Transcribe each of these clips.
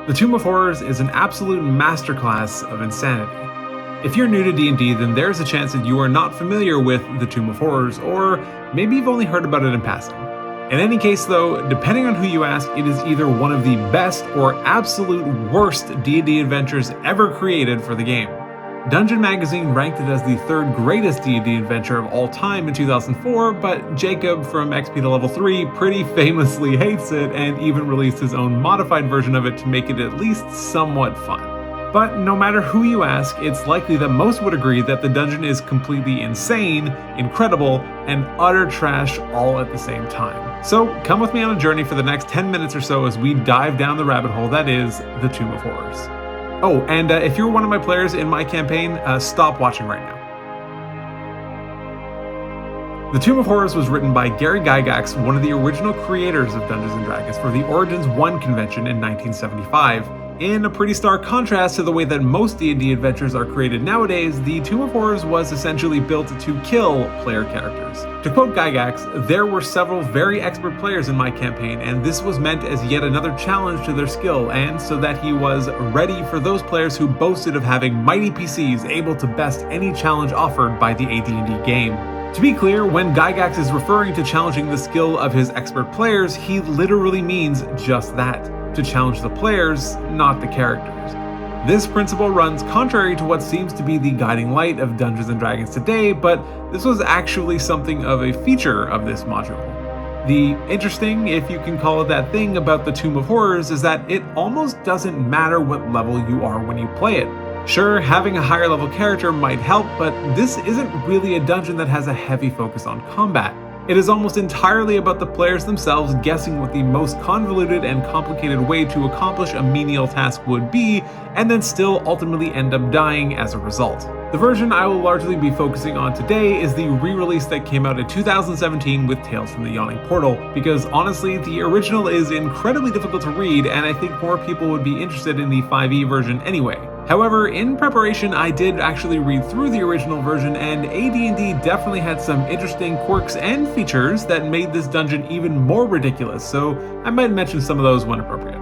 The Tomb of Horrors is an absolute masterclass of insanity. If you're new to D&D, then there's a chance that you are not familiar with the Tomb of Horrors, or maybe you've only heard about it in passing. In any case though, depending on who you ask, it is either one of the best or absolute worst D&D adventures ever created for the game. Dungeon Magazine ranked it as the third greatest D&D adventure of all time in 2004, but Jacob from XP to Level 3 pretty famously hates it and even released his own modified version of it to make it at least somewhat fun. But no matter who you ask, it's likely that most would agree that the dungeon is completely insane, incredible, and utter trash all at the same time. So come with me on a journey for the next 10 minutes or so as we dive down the rabbit hole that is the Tomb of Horrors. Oh, and if you're one of my players in my campaign, stop watching right now. The Tomb of Horrors was written by Gary Gygax, one of the original creators of Dungeons & Dragons, for the Origins 1 convention in 1975. In a pretty stark contrast to the way that most D&D adventures are created nowadays, the Tomb of Horrors was essentially built to kill player characters. To quote Gygax, "There were several very expert players in my campaign, and this was meant as yet another challenge to their skill, and so that he was ready for those players who boasted of having mighty PCs able to best any challenge offered by the AD&D game." To be clear, when Gygax is referring to challenging the skill of his expert players, he literally means just that. To challenge the players, not the characters. This principle runs contrary to what seems to be the guiding light of Dungeons & Dragons today, but this was actually something of a feature of this module. The interesting, if you can call it that thing, about the Tomb of Horrors is that it almost doesn't matter what level you are when you play it. Sure, having a higher level character might help, but this isn't really a dungeon that has a heavy focus on combat. It is almost entirely about the players themselves guessing what the most convoluted and complicated way to accomplish a menial task would be, and then still ultimately end up dying as a result. The version I will largely be focusing on today is the re-release that came out in 2017 with Tales from the Yawning Portal, because honestly, the original is incredibly difficult to read, and I think more people would be interested in the 5e version anyway. However, in preparation, I did actually read through the original version, and AD&D definitely had some interesting quirks and features that made this dungeon even more ridiculous, so I might mention some of those when appropriate.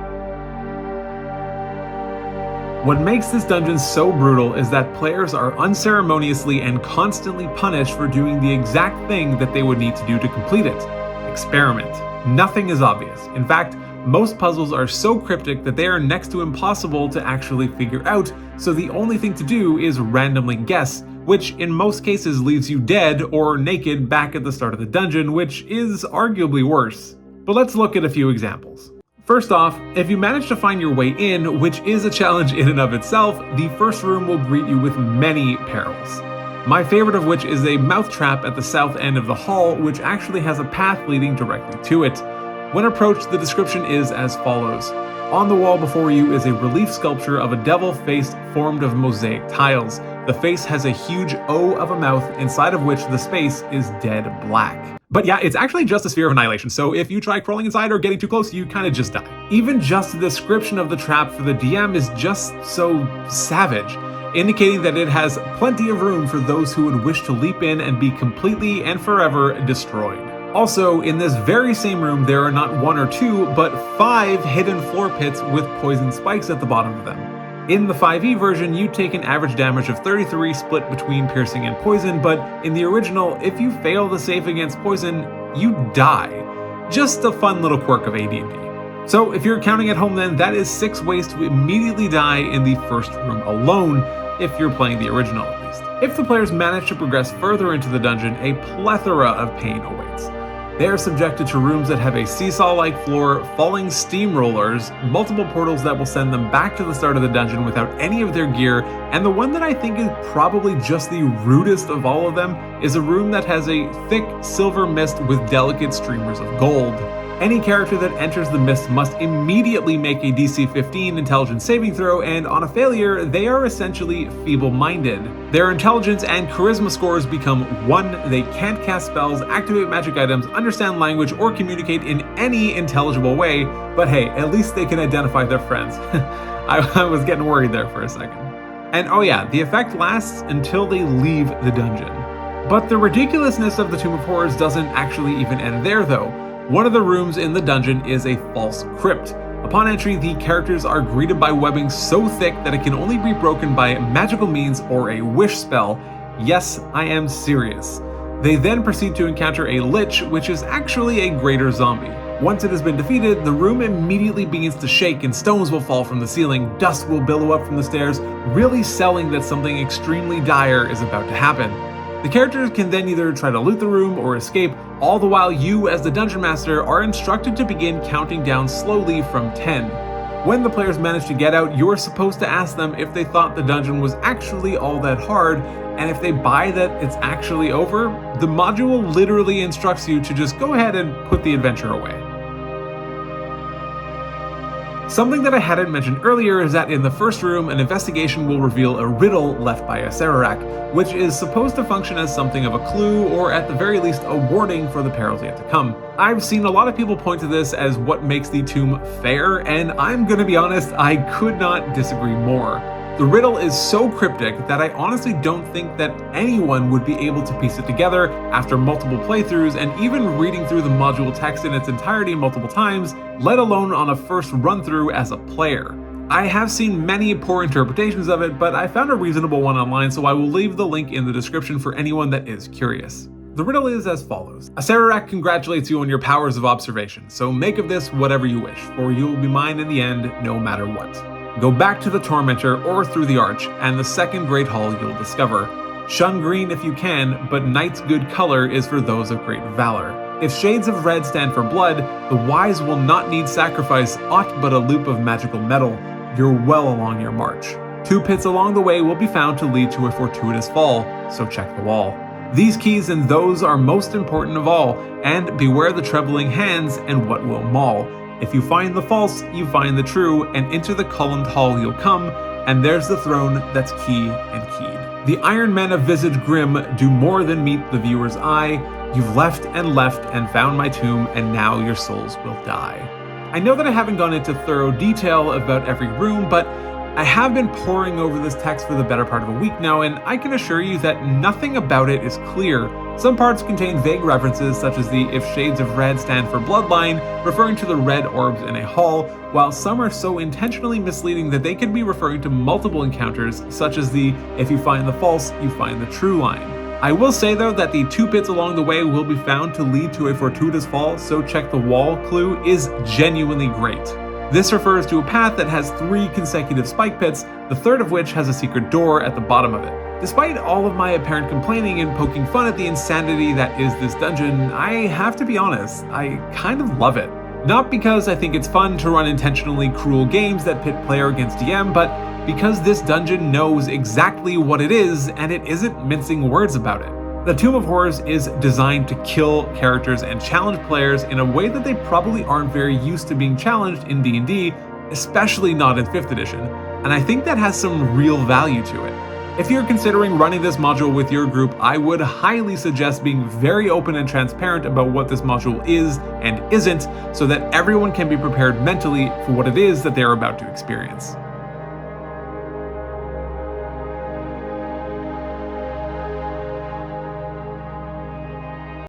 What makes this dungeon so brutal is that players are unceremoniously and constantly punished for doing the exact thing that they would need to do to complete it. Experiment. Nothing is obvious. In fact, most puzzles are so cryptic that they are next to impossible to actually figure out, so the only thing to do is randomly guess, which in most cases leaves you dead or naked back at the start of the dungeon, which is arguably worse. But let's look at a few examples. First off, if you manage to find your way in, which is a challenge in and of itself, the first room will greet you with many perils. My favorite of which is a mouth trap at the south end of the hall, which actually has a path leading directly to it. When approached, the description is as follows. On the wall before you is a relief sculpture of a devil face formed of mosaic tiles. The face has a huge O of a mouth, inside of which the space is dead black. But yeah, it's actually just a sphere of annihilation, so if you try crawling inside or getting too close, you kind of just die. Even just the description of the trap for the DM is just so savage, indicating that it has plenty of room for those who would wish to leap in and be completely and forever destroyed. Also, in this very same room, there are not 1 or 2, but 5 hidden floor pits with poison spikes at the bottom of them. In the 5e version, you take an average damage of 33 split between piercing and poison, but in the original, if you fail the save against poison, you die. Just a fun little quirk of AD&D. So if you're counting at home then, that is 6 ways to immediately die in the first room alone, if you're playing the original at least. If the players manage to progress further into the dungeon, a plethora of pain awaits. They are subjected to rooms that have a seesaw-like floor, falling steamrollers, multiple portals that will send them back to the start of the dungeon without any of their gear, and the one that I think is probably just the rudest of all of them is a room that has a thick silver mist with delicate streamers of gold. Any character that enters the mist must immediately make a DC 15 intelligence saving throw, and on a failure, they are essentially feeble-minded. Their intelligence and charisma scores become 1, they can't cast spells, activate magic items, understand language, or communicate in any intelligible way, but hey, at least they can identify their friends. I was getting worried there for a second. And oh yeah, the effect lasts until they leave the dungeon. But the ridiculousness of the Tomb of Horrors doesn't actually even end there though. One of the rooms in the dungeon is a false crypt. Upon entry, the characters are greeted by webbing so thick that it can only be broken by magical means or a wish spell. Yes, I am serious. They then proceed to encounter a lich, which is actually a greater zombie. Once it has been defeated, the room immediately begins to shake and stones will fall from the ceiling, dust will billow up from the stairs, really selling that something extremely dire is about to happen. The characters can then either try to loot the room or escape, all the while you, as the Dungeon Master, are instructed to begin counting down slowly from 10. When the players manage to get out, you're supposed to ask them if they thought the dungeon was actually all that hard, and if they buy that it's actually over, the module literally instructs you to just go ahead and put the adventure away. Something that I hadn't mentioned earlier is that in the first room, an investigation will reveal a riddle left by a Sararak, which is supposed to function as something of a clue, or at the very least a warning for the perils yet to come. I've seen a lot of people point to this as what makes the tomb fair, and I'm gonna be honest, I could not disagree more. The riddle is so cryptic that I honestly don't think that anyone would be able to piece it together after multiple playthroughs and even reading through the module text in its entirety multiple times, let alone on a first run through as a player. I have seen many poor interpretations of it, but I found a reasonable one online, so I will leave the link in the description for anyone that is curious. The riddle is as follows. A Sararak congratulates you on your powers of observation, so make of this whatever you wish, for you will be mine in the end, no matter what. Go back to the Tormentor or through the Arch, and the second Great Hall you'll discover. Shun green if you can, but night's good color is for those of great valor. If shades of red stand for blood, the wise will not need sacrifice aught but a loop of magical metal. You're well along your march. 2 pits along the way will be found to lead to a fortuitous fall, so check the wall. These keys and those are most important of all, and beware the trembling hands and what will maul. If you find the false, you find the true, and into the columned hall you'll come, and there's the throne that's key and keyed. The Iron Men of visage grim do more than meet the viewer's eye. You've left and found my tomb, and now your souls will die. I know that I haven't gone into thorough detail about every room, but I have been poring over this text for the better part of a week now, and I can assure you that nothing about it is clear. Some parts contain vague references, such as the if shades of red stand for bloodline, referring to the red orbs in a hall, while some are so intentionally misleading that they could be referring to multiple encounters, such as the if you find the false, you find the true line. I will say though that the 2 pits along the way will be found to lead to a fortuitous fall, so check the wall clue is genuinely great. This refers to a path that has 3 consecutive spike pits, the third of which has a secret door at the bottom of it. Despite all of my apparent complaining and poking fun at the insanity that is this dungeon, I have to be honest, I kind of love it. Not because I think it's fun to run intentionally cruel games that pit player against DM, but because this dungeon knows exactly what it is and it isn't mincing words about it. The Tomb of Horrors is designed to kill characters and challenge players in a way that they probably aren't very used to being challenged in D&D, especially not in 5th edition, and I think that has some real value to it. If you're considering running this module with your group, I would highly suggest being very open and transparent about what this module is and isn't, so that everyone can be prepared mentally for what it is that they're about to experience.